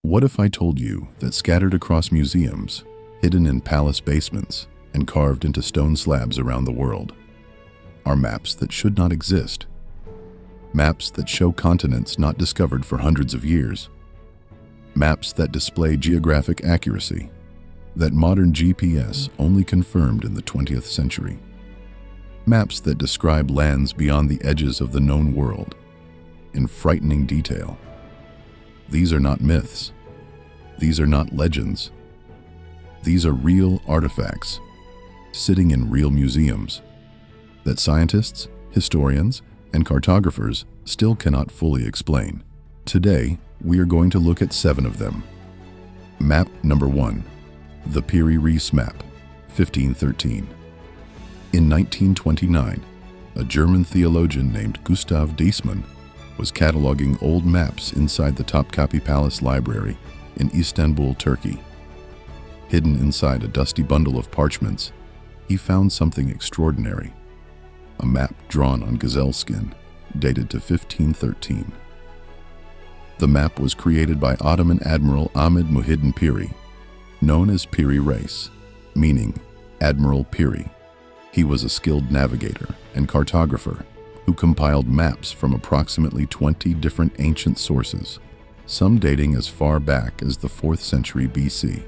What if I told you that scattered across museums, hidden in palace basements, and carved into stone slabs around the world, are maps that should not exist? Maps that show continents not discovered for hundreds of years. Maps that display geographic accuracy that modern GPS only confirmed in the 20th century. Maps that describe lands beyond the edges of the known world in frightening detail. These are not myths. These are not legends. These are real artifacts sitting in real museums that scientists, historians, and cartographers still cannot fully explain. Today, we are going to look at 7 of them. Map number 1, the Piri Reis Map, 1513. In 1929, a German theologian named Gustav Diesmann was cataloging old maps inside the Topkapi Palace Library in Istanbul, Turkey. Hidden inside a dusty bundle of parchments, he found something extraordinary. A map drawn on gazelle skin, dated to 1513. The map was created by Ottoman Admiral Ahmed Muhiddin Piri, known as Piri Reis, meaning Admiral Piri. He was a skilled navigator and cartographer who compiled maps from approximately 20 different ancient sources, some dating as far back as the 4th century BC.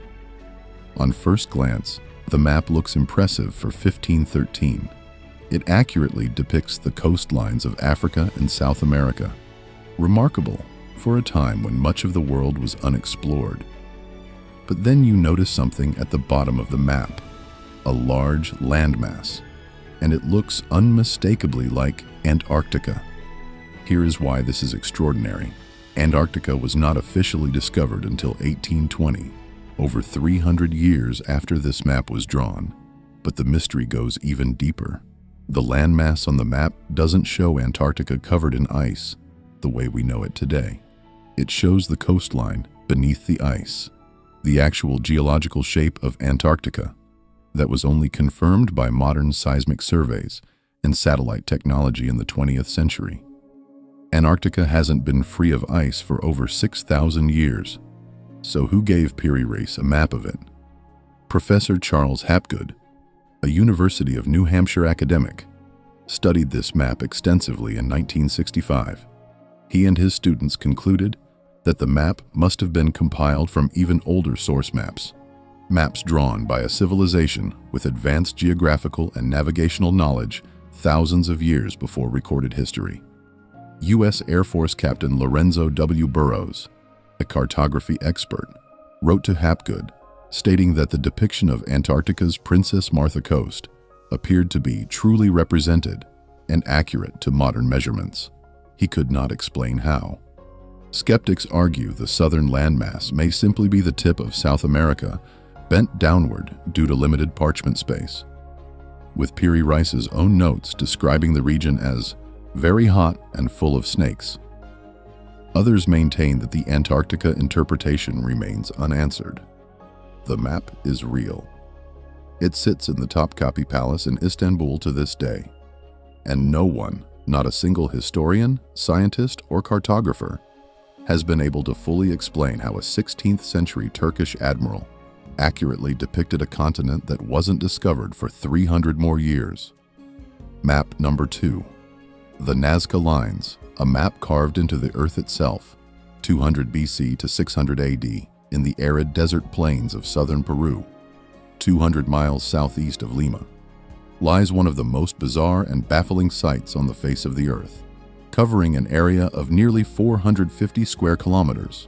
On first glance, the map looks impressive for 1513. It accurately depicts the coastlines of Africa and South America, remarkable for a time when much of the world was unexplored. But then you notice something at the bottom of the map, a large landmass, and it looks unmistakably like Antarctica. Here is why this is extraordinary. Antarctica was not officially discovered until 1820, over 300 years after this map was drawn. But the mystery goes even deeper. The landmass on the map doesn't show Antarctica covered in ice the way we know it today. It shows the coastline beneath the ice, the actual geological shape of Antarctica that was only confirmed by modern seismic surveys and satellite technology in the 20th century. Antarctica hasn't been free of ice for over 6,000 years. So who gave Piri Reis a map of it? Professor Charles Hapgood, a University of New Hampshire academic, studied this map extensively in 1965. He and his students concluded that the map must have been compiled from even older source maps drawn by a civilization with advanced geographical and navigational knowledge thousands of years before recorded history. U.S. Air Force Captain Lorenzo W. Burroughs, a cartography expert, wrote to Hapgood, stating that the depiction of Antarctica's Princess Martha Coast appeared to be truly represented and accurate to modern measurements. He could not explain how. Skeptics argue the southern landmass may simply be the tip of South America bent downward due to limited parchment space, with Piri Reis's own notes describing the region as very hot and full of snakes. Others maintain that the Antarctica interpretation remains unanswered. The map is real. It sits in the Topkapi Palace in Istanbul to this day, and no one, not a single historian, scientist, or cartographer, has been able to fully explain how a 16th century Turkish admiral accurately depicted a continent that wasn't discovered for 300 more years. Map number 2. The Nazca Lines, a map carved into the earth itself, 200 BC to 600 AD, in the arid desert plains of southern Peru, 200 miles southeast of Lima, lies one of the most bizarre and baffling sights on the face of the earth. Covering an area of nearly 450 square kilometers,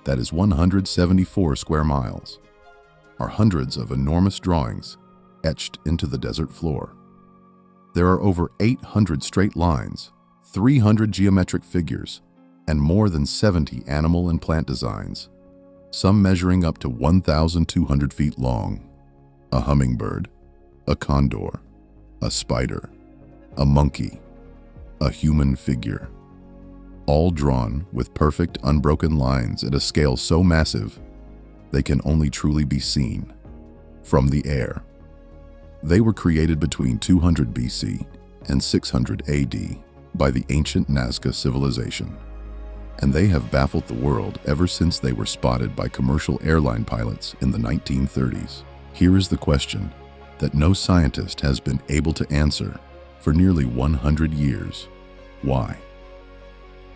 that is 174 square miles, are hundreds of enormous drawings etched into the desert floor. There are over 800 straight lines, 300 geometric figures, and more than 70 animal and plant designs, some measuring up to 1,200 feet long. A hummingbird, a condor, a spider, a monkey, a human figure, all drawn with perfect, unbroken lines at a scale so massive they can only truly be seen from the air. They were created between 200 BC and 600 AD by the ancient Nazca civilization. and they have baffled the world ever since they were spotted by commercial airline pilots in the 1930s. Here is the question that no scientist has been able to answer for nearly 100 years. Why?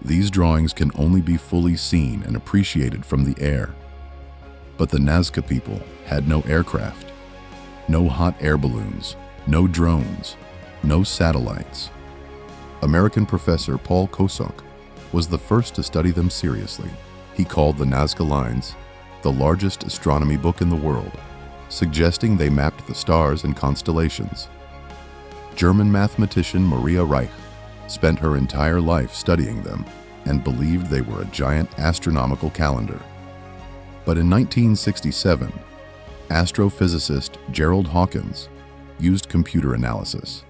These drawings can only be fully seen and appreciated from the air. But the Nazca people had no aircraft, no hot air balloons, no drones, no satellites. American professor Paul Kosok was the first to study them seriously. He called the Nazca Lines the largest astronomy book in the world, suggesting they mapped the stars and constellations. German mathematician Maria Reich spent her entire life studying them and believed they were a giant astronomical calendar. But in 1967, astrophysicist Gerald Hawkins used computer analysis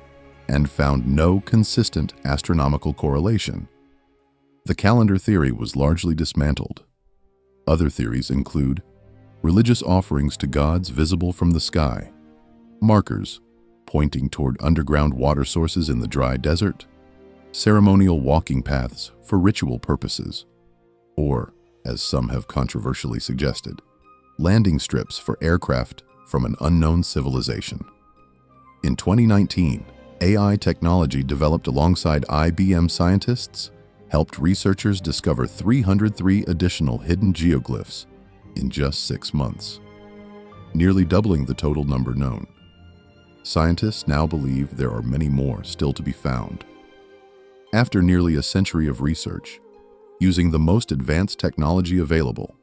and found no consistent astronomical correlation. The calendar theory was largely dismantled. Other theories include religious offerings to gods visible from the sky, markers pointing toward underground water sources in the dry desert, ceremonial walking paths for ritual purposes, or, as some have controversially suggested, landing strips for aircraft from an unknown civilization. In 2019, AI technology developed alongside IBM scientists helped researchers discover 303 additional hidden geoglyphs in just 6 months, nearly doubling the total number known. Scientists now believe there are many more still to be found. After nearly a century of research, using the most advanced technology available,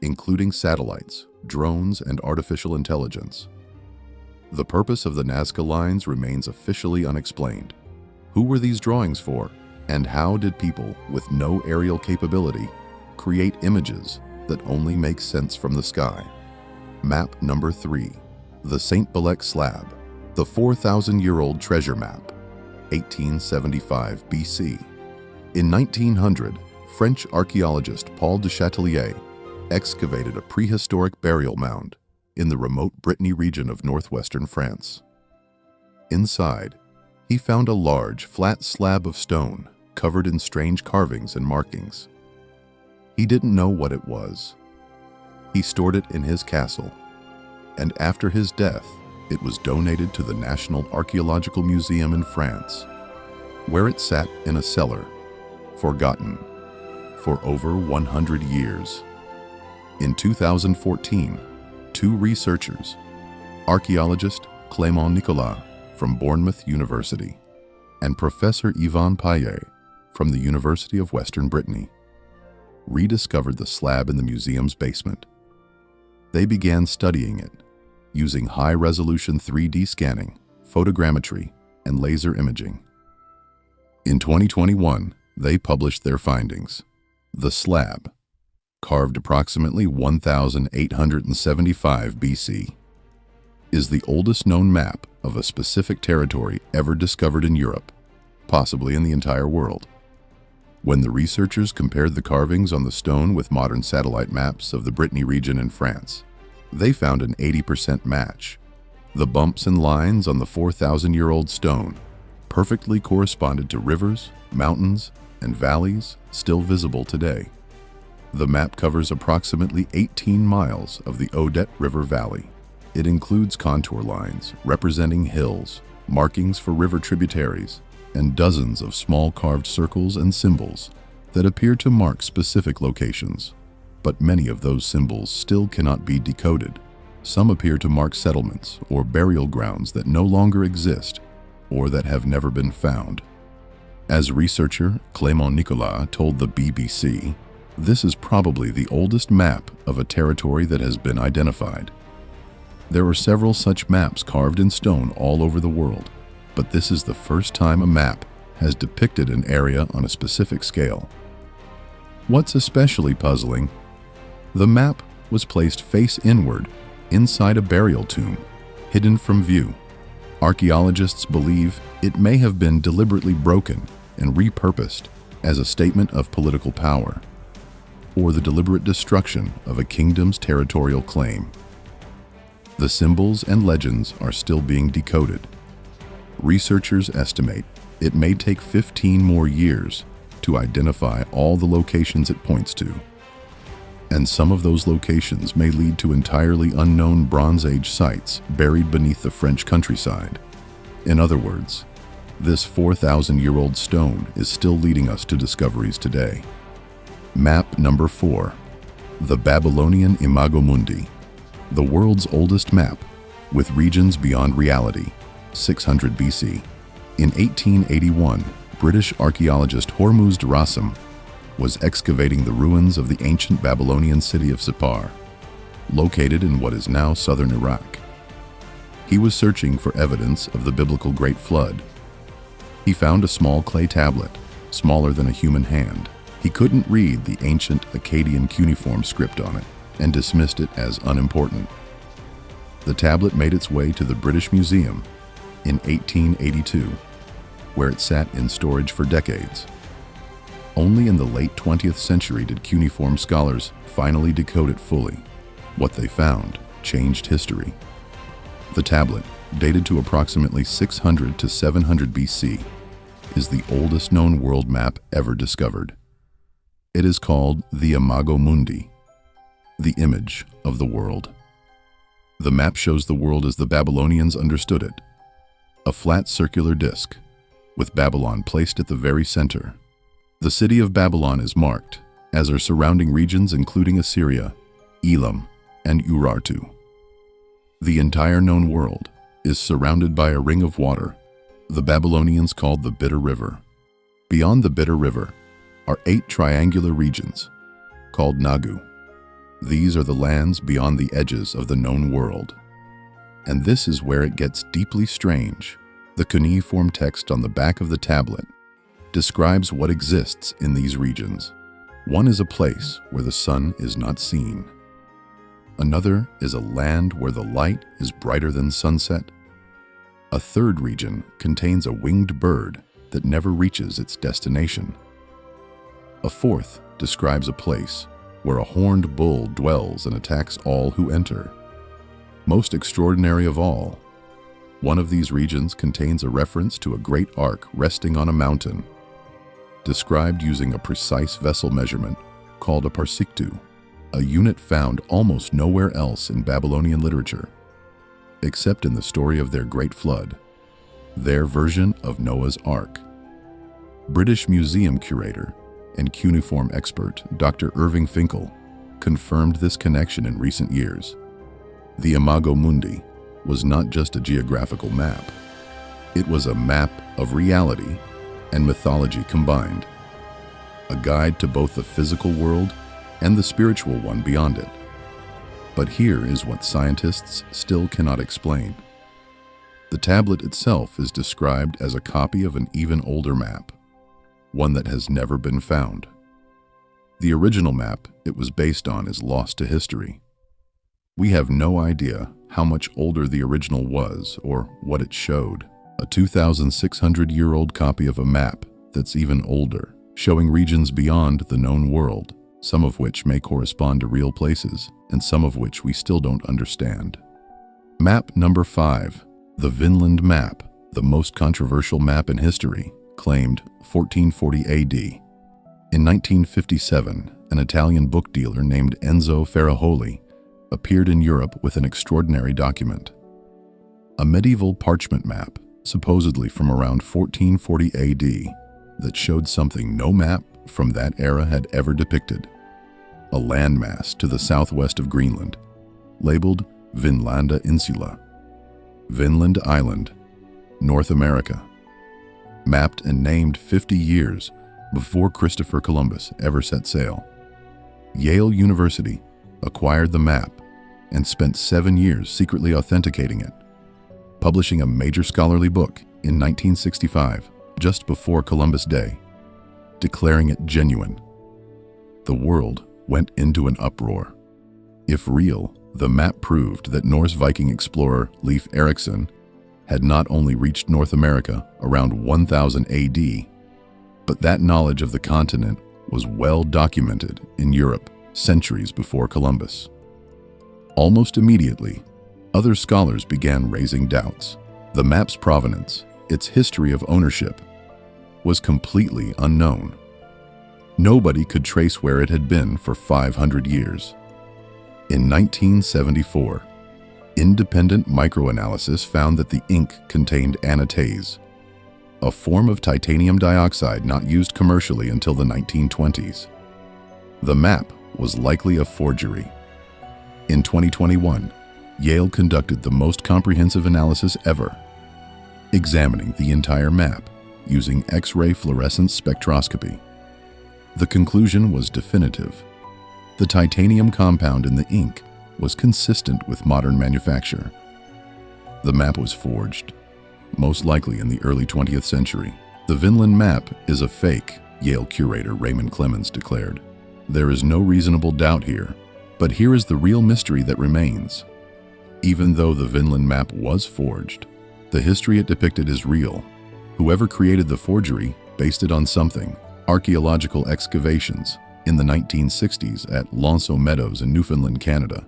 including satellites, drones, and artificial intelligence, the purpose of the Nazca Lines remains officially unexplained. Who were these drawings for, and how did people with no aerial capability create images that only make sense from the sky? Map number 3, the Saint Belec Slab, the 4,000-year-old treasure map, 1875 BC. In 1900, French archaeologist Paul de Chatelier excavated a prehistoric burial mound in the remote Brittany region of northwestern France. Inside, he found a large, flat slab of stone covered in strange carvings and markings. He didn't know what it was. He stored it in his castle, and after his death, it was donated to the National Archaeological Museum in France, where it sat in a cellar, forgotten, for over 100 years. In 2014, 2 researchers, archaeologist Clément Nicolas from Bournemouth University and Professor Yvonne Paillet from the University of Western Brittany, rediscovered the slab in the museum's basement. They began studying it using high-resolution 3D scanning, photogrammetry, and laser imaging. In 2021, they published their findings. The slab, carved approximately 1,875 BC, is the oldest known map of a specific territory ever discovered in Europe, possibly in the entire world. When the researchers compared the carvings on the stone with modern satellite maps of the Brittany region in France, they found an 80% match. The bumps and lines on the 4,000-year-old stone perfectly corresponded to rivers, mountains, and valleys still visible today. The map covers approximately 18 miles of the Odette River Valley. It includes contour lines representing hills, markings for river tributaries, and dozens of small carved circles and symbols that appear to mark specific locations. But many of those symbols still cannot be decoded. Some appear to mark settlements or burial grounds that no longer exist or that have never been found. As researcher Clément Nicolas told the BBC, this is probably the oldest map of a territory that has been identified. There are several such maps carved in stone all over the world, but this is the first time a map has depicted an area on a specific scale. What's especially puzzling, the map was placed face inward inside a burial tomb, hidden from view. Archaeologists believe it may have been deliberately broken and repurposed as a statement of political power, or the deliberate destruction of a kingdom's territorial claim. The symbols and legends are still being decoded. Researchers estimate it may take 15 more years to identify all the locations it points to. And some of those locations may lead to entirely unknown Bronze Age sites buried beneath the French countryside. In other words, this 4,000-year-old stone is still leading us to discoveries today. Map number 4. The Babylonian Imago Mundi, the world's oldest map, with regions beyond reality, 600 BC. In 1881, British archaeologist Hormuzd Rassam was excavating the ruins of the ancient Babylonian city of Sippar, located in what is now southern Iraq. He was searching for evidence of the biblical Great Flood. He found a small clay tablet, smaller than a human hand. He couldn't read the ancient Akkadian cuneiform script on it and dismissed it as unimportant. The tablet made its way to the British Museum in 1882, where it sat in storage for decades. Only in the late 20th century did cuneiform scholars finally decode it fully. What they found changed history. The tablet, dated to approximately 600 to 700 BC, is the oldest known world map ever discovered. It is called the Imago Mundi, the image of the world. The map shows the world as the Babylonians understood it, a flat circular disk, with Babylon placed at the very center. The city of Babylon is marked, as are surrounding regions including Assyria, Elam, and Urartu. The entire known world is surrounded by a ring of water the Babylonians called the Bitter River. Beyond the Bitter River are 8 triangular regions, called Nagu. These are the lands beyond the edges of the known world. And this is where it gets deeply strange. The cuneiform text on the back of the tablet describes what exists in these regions. One is a place where the sun is not seen. Another is a land where the light is brighter than sunset. A third region contains a winged bird that never reaches its destination. A fourth describes a place where a horned bull dwells and attacks all who enter. Most extraordinary of all, one of these regions contains a reference to a great ark resting on a mountain, described using a precise vessel measurement called a parsiktu, a unit found almost nowhere else in Babylonian literature, except in the story of their Great Flood, their version of Noah's Ark. British Museum curator and cuneiform expert Dr. Irving Finkel confirmed this connection in recent years. The Imago Mundi was not just a geographical map. It was a map of reality and mythology combined, a guide to both the physical world and the spiritual one beyond it. But here is what scientists still cannot explain. The tablet itself is described as a copy of an even older map, one that has never been found. The original map it was based on is lost to history. We have no idea how much older the original was or what it showed. A 2,600-year-old copy of a map that's even older, showing regions beyond the known world, some of which may correspond to real places, and some of which we still don't understand. Map number 5, the Vinland Map, the most controversial map in history, claimed 1440 AD. In 1957, an Italian book dealer named Enzo Ferrajoli appeared in Europe with an extraordinary document. A medieval parchment map, supposedly from around 1440 AD, that showed something no map from that era had ever depicted. A landmass to the southwest of Greenland, labeled Vinlanda Insula, Vinland Island, North America, mapped and named 50 years before Christopher Columbus ever set sail. Yale University acquired the map and spent 7 years secretly authenticating it, publishing a major scholarly book in 1965, just before Columbus Day, declaring it genuine. The world went into an uproar. If real, the map proved that Norse Viking explorer Leif Erikson had not only reached North America around 1000 AD, but that knowledge of the continent was well documented in Europe centuries before Columbus. Almost immediately, other scholars began raising doubts. The map's provenance, its history of ownership, was completely unknown. Nobody could trace where it had been for 500 years. In 1974, independent microanalysis found that the ink contained anatase, a form of titanium dioxide not used commercially until the 1920s. The map was likely a forgery. In 2021, Yale conducted the most comprehensive analysis ever, examining the entire map using X-ray fluorescence spectroscopy. The conclusion was definitive. The titanium compound in the ink was consistent with modern manufacture. The map was forged, most likely in the early 20th century. The Vinland map is a fake, Yale curator Raymond Clemens declared. There is no reasonable doubt here, but here is the real mystery that remains. Even though the Vinland map was forged, the history it depicted is real. Whoever created the forgery based it on something. Archaeological excavations in the 1960s at Lonceau Meadows in Newfoundland, Canada,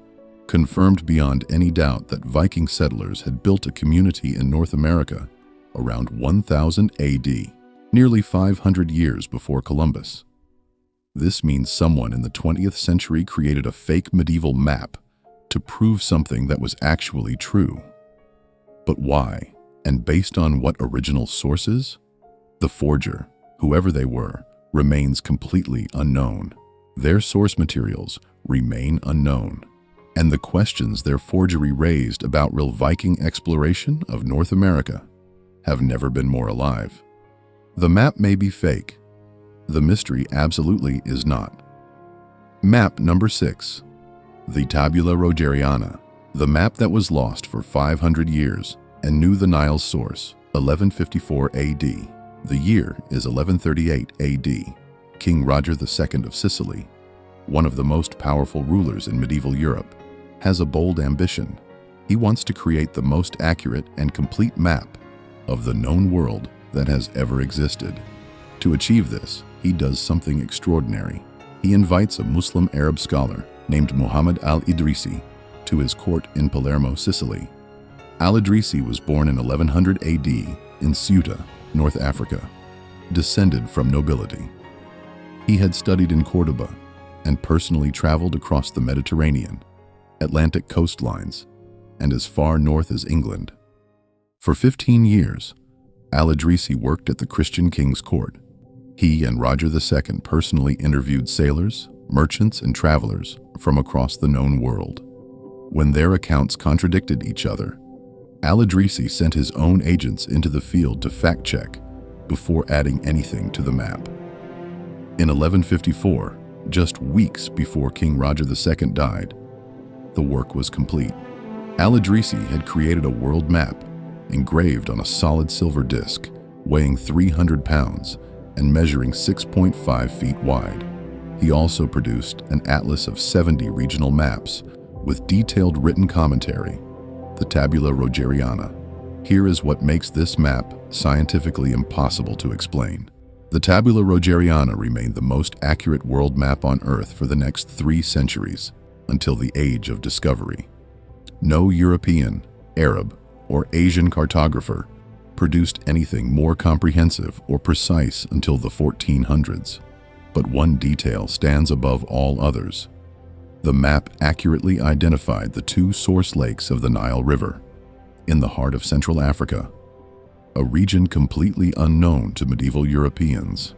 confirmed beyond any doubt that Viking settlers had built a community in North America around 1000 AD, nearly 500 years before Columbus. This means someone in the 20th century created a fake medieval map to prove something that was actually true. But why? And based on what original sources? The forger, whoever they were, remains completely unknown. Their source materials remain unknown, and the questions their forgery raised about real Viking exploration of North America have never been more alive. The map may be fake. The mystery absolutely is not. Map number 6. The Tabula Rogeriana, the map that was lost for 500 years and knew the Nile's source, 1154 AD. The year is 1138 AD. King Roger II of Sicily, one of the most powerful rulers in medieval Europe, has a bold ambition. He wants to create the most accurate and complete map of the known world that has ever existed. To achieve this, he does something extraordinary. He invites a Muslim Arab scholar named Muhammad al-Idrisi to his court in Palermo, Sicily. Al-Idrisi was born in 1100 AD in Ceuta, North Africa, descended from nobility. He had studied in Cordoba and personally traveled across the Mediterranean, Atlantic coastlines, and as far north as England. For 15 years, Al-Idrisi worked at the Christian king's court. He and Roger II personally interviewed sailors, merchants, and travelers from across the known world. When their accounts contradicted each other, Al-Idrisi sent his own agents into the field to fact-check before adding anything to the map. In 1154, just weeks before King Roger II died, the work was complete. Al-Idrisi had created a world map engraved on a solid silver disc, weighing 300 pounds and measuring 6.5 feet wide. He also produced an atlas of 70 regional maps with detailed written commentary, the Tabula Rogeriana. Here is what makes this map scientifically impossible to explain. The Tabula Rogeriana remained the most accurate world map on Earth for the next 3 centuries, until the Age of Discovery. No European, Arab, or Asian cartographer produced anything more comprehensive or precise until the 1400s. But one detail stands above all others. The map accurately identified the 2 source lakes of the Nile River, in the heart of Central Africa, a region completely unknown to medieval Europeans.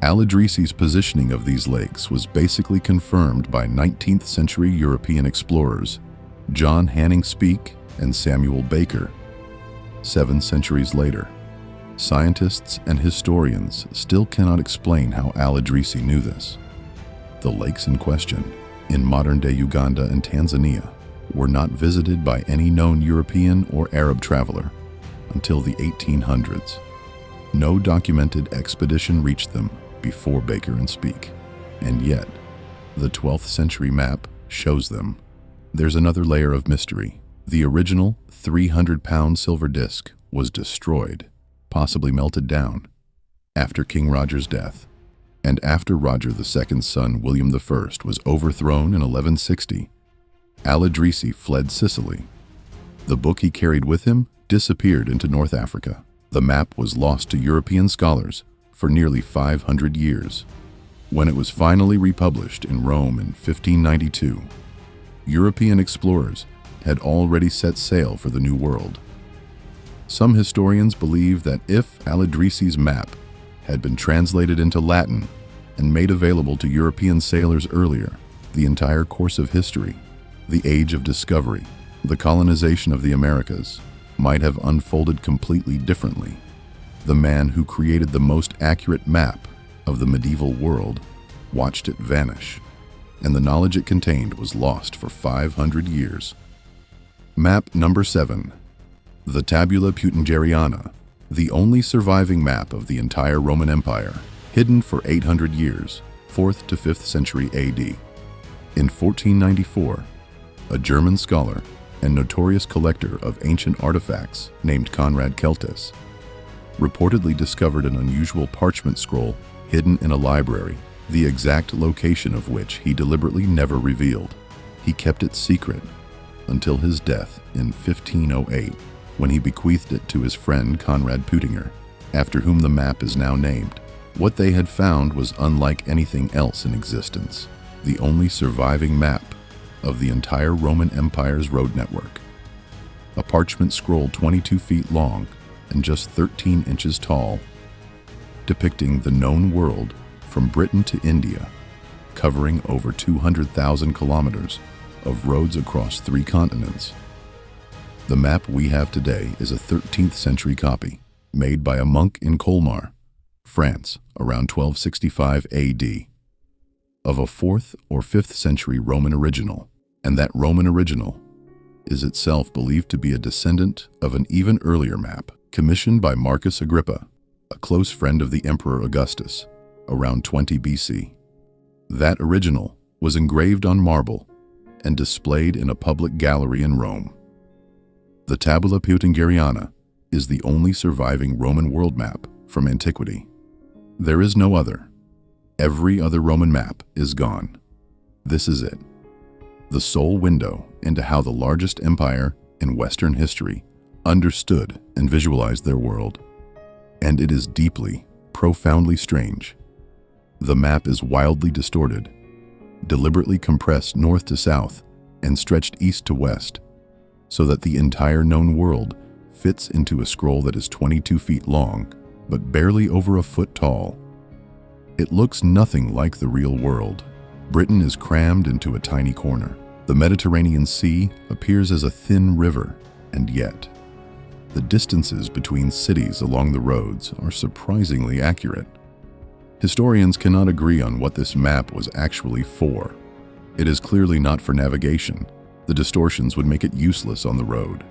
Al-Idrisi's positioning of these lakes was basically confirmed by 19th century European explorers John Hanning Speke and Samuel Baker. 7 centuries later, scientists and historians still cannot explain how Al-Idrisi knew this. The lakes in question, in modern-day Uganda and Tanzania, were not visited by any known European or Arab traveler until the 1800s. No documented expedition reached them before Baker and Speke, and yet the 12th century map shows them. There's another layer of mystery. The original 300-pound silver disc was destroyed, possibly melted down, after King Roger's death, and after Roger II's son William I was overthrown in 1160. Al-Idrisi fled Sicily. The book he carried with him disappeared into North Africa. The map was lost to European scholars for nearly 500 years. When it was finally republished in Rome in 1592, European explorers had already set sail for the New World. Some historians believe that if al-Idrisi's map had been translated into Latin and made available to European sailors earlier, the entire course of history, the age of discovery, the colonization of the Americas, might have unfolded completely differently. The man who created the most accurate map of the medieval world watched it vanish, and the knowledge it contained was lost for 500 years. Map number 7. The Tabula Peutingeriana, the only surviving map of the entire Roman Empire, hidden for 800 years, 4th to 5th century AD. In 1494, a German scholar and notorious collector of ancient artifacts named Conrad Celtis reportedly discovered an unusual parchment scroll hidden in a library, the exact location of which he deliberately never revealed. He kept it secret until his death in 1508, when he bequeathed it to his friend Conrad Peutinger, after whom the map is now named. What they had found was unlike anything else in existence, the only surviving map of the entire Roman Empire's road network. A parchment scroll 22 feet long and just 13 inches tall, depicting the known world from Britain to India, covering over 200,000 kilometers of roads across 3 continents. The map we have today is a 13th century copy, made by a monk in Colmar, France, around 1265 AD, of a 4th or 5th century Roman original, and that Roman original is itself believed to be a descendant of an even earlier map, commissioned by Marcus Agrippa, a close friend of the Emperor Augustus, around 20 BC. That original was engraved on marble and displayed in a public gallery in Rome. The Tabula Peutingeriana is the only surviving Roman world map from antiquity. There is no other. Every other Roman map is gone. This is it, the sole window into how the largest empire in Western history understood and visualized their world. And it is deeply, profoundly strange. The map is wildly distorted, deliberately compressed north to south and stretched east to west, so that the entire known world fits into a scroll that is 22 feet long, but barely over a foot tall. It looks nothing like the real world. Britain is crammed into a tiny corner. The Mediterranean Sea appears as a thin river, and yet, the distances between cities along the roads are surprisingly accurate. Historians cannot agree on what this map was actually for. It is clearly not for navigation. The distortions would make it useless on the road.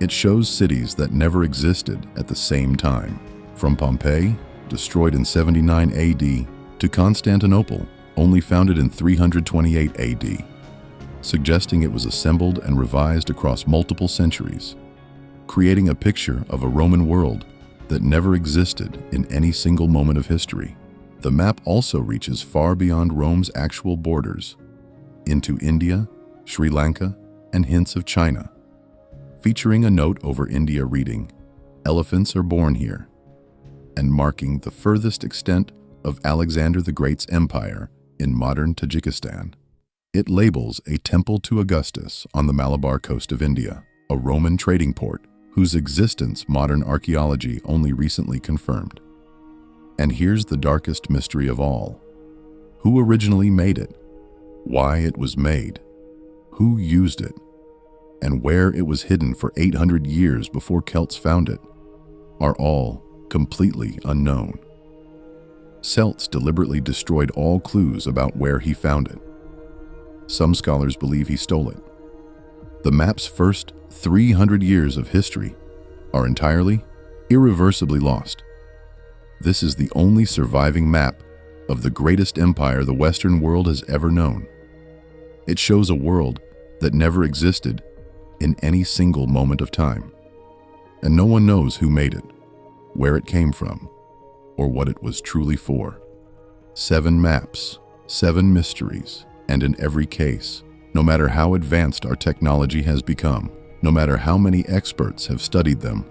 It shows cities that never existed at the same time, from Pompeii, destroyed in 79 AD, to Constantinople, only founded in 328 AD, suggesting it was assembled and revised across multiple centuries, creating a picture of a Roman world that never existed in any single moment of history. The map also reaches far beyond Rome's actual borders, into India, Sri Lanka, and hints of China, featuring a note over India reading, "Elephants are born here," and marking the furthest extent of Alexander the Great's empire in modern Tajikistan. It labels a temple to Augustus on the Malabar coast of India, a Roman trading port whose existence modern archaeology only recently confirmed. And here's the darkest mystery of all. Who originally made it? Why it was made? Who used it? And where it was hidden for 800 years before Celts found it are all completely unknown. Celts deliberately destroyed all clues about where he found it. Some scholars believe he stole it. The map's first 300 years of history are entirely, irreversibly lost. This is the only surviving map of the greatest empire the Western world has ever known. It shows a world that never existed in any single moment of time. And no one knows who made it, where it came from, or what it was truly for. 7 maps, 7 mysteries, and in every case, no matter how advanced our technology has become, no matter how many experts have studied them,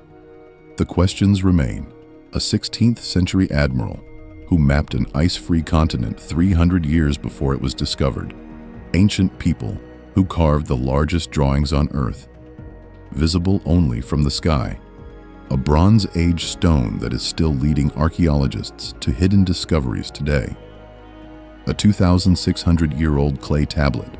the questions remain. A 16th century admiral, who who mapped an ice-free continent 300 years before it was discovered. Ancient people who carved the largest drawings on Earth, visible only from the sky. A Bronze Age stone that is still leading archaeologists to hidden discoveries today. A 2,600-year-old clay tablet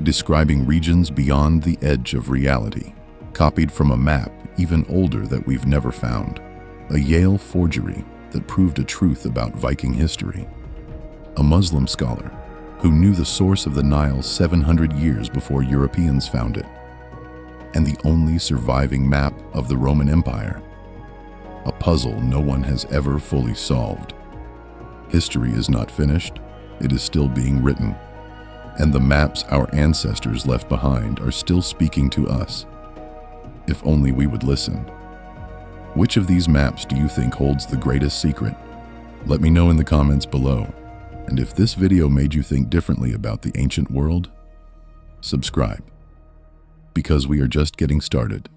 describing regions beyond the edge of reality, copied from a map even older that we've never found. A Yale forgery that proved a truth about Viking history. A Muslim scholar who knew the source of the Nile 700 years before Europeans found it. And the only surviving map of the Roman Empire. A puzzle no one has ever fully solved. History is not finished, it is still being written. And the maps our ancestors left behind are still speaking to us. If only we would listen. Which of these maps do you think holds the greatest secret? Let me know in the comments below. And if this video made you think differently about the ancient world, subscribe. Because we are just getting started.